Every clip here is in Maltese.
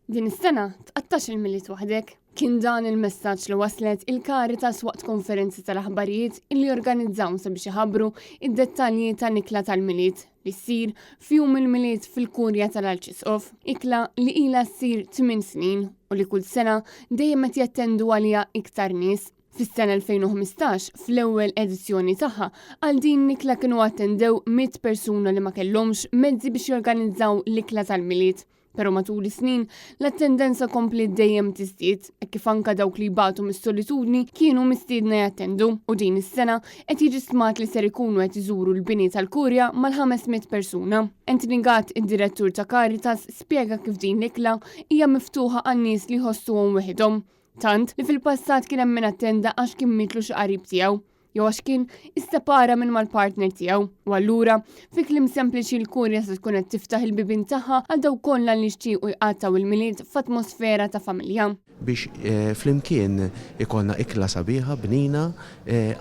Din is-sena tqattax il-miliet waħdek. Kien dan il-messaġġ li waslet il-Caritas waqt konferenzi tal-aħbarijiet illi organizzaw sabiex iħabbru id-dettalji ta' nikla tal-miliet li ssir f'jum il-miliet fil-Kurja tal-Arċisqof, ikla li ilha ssir 8 snin u li kull sena dejjem qed jattendu għaliha iktar nies. Fis-sena 2015, fl-ewwel edizzjoni tagħha, għal din nikla kienu attendew 100 persuna li ma kellhomx mezzi biex jorganizzaw l-ikla tal-miliet. Pero matul is-snin, l-attendenza kompli dejjem tiżdied, kif anka dawk li jbatu mis-solitudni kienu mistiedna jattendu u din is-sena qed jiġi stmat li ser ikunu qed iżuru l-bini tal-Kurja mal-500 persuna. Anthony Gatt, id-direttur ta' Caritas, spjega kif din l-ikla hija miftuħa għan-nies li jħossuhom weħidhom. Tant li fil-passat kien hemm min attenda għax kien mitlu xi qarib tiegħu, jew għax kien issepara minn mal-partner tiegħu. U allura, fi kliem sempliċi l-Kurja se tkun qed tiftaħ il-bibien tagħha għal dawk kollha li jixtiequ jqattaw il-miliet f'atmosfera ta' familja. Biex flimkien ikollna ikla sabiħa bnina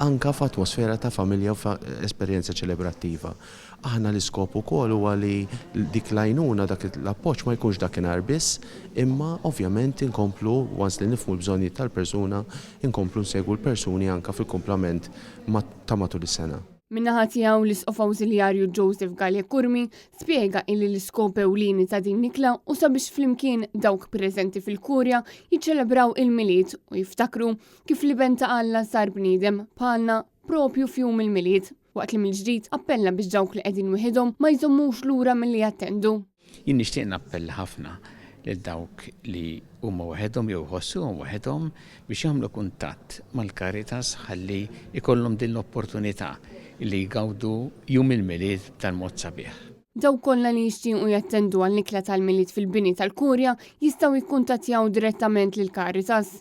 anka f'atmosfera ta' familja u f'esperjenza ċelebrattiva. Aħna l-iskop ukoll huwa li dik l-għajnuna dak l-appoġġ ma jkunx dakinhar biss, imma ovvjament inkomplu once li nifhmu l-bżonnijiet tal-persuna, inkomplu nsegwu l-persuni anka fil-kumplament ta' matul is-sena. Min-naħa tiegħu l-Isqof Awżiljarju Joseph Gallia Kurmi spjega illi l-iskop ewlieni ta' din nikla u sabiex flimkien dawk preżenti fil-Kurja jiċċelebraw il-miliet u jiftakru kif li benta Alla sar bniedem bħalna propju f'jum il-miliet. Waqt li mill-ġdid appella biex dawk li qegħdin wieħedhom ma jżommux lura milli jattendu. Jien nixtieq nappella ħafna lil dawk li huma waħedhom jew ħossuhom waħedhom biex jagħmlu kuntatt mal-Caritas ħalli ikollhom din l-opportunità li jgawdu jum il-miliet tal-mod sabiħ. Daw kollha li jixtiequ jattendu għal nikla tal-miliet fil-bini tal-Kurja jistgħu jikkuntattjaw direttament lil Caritas.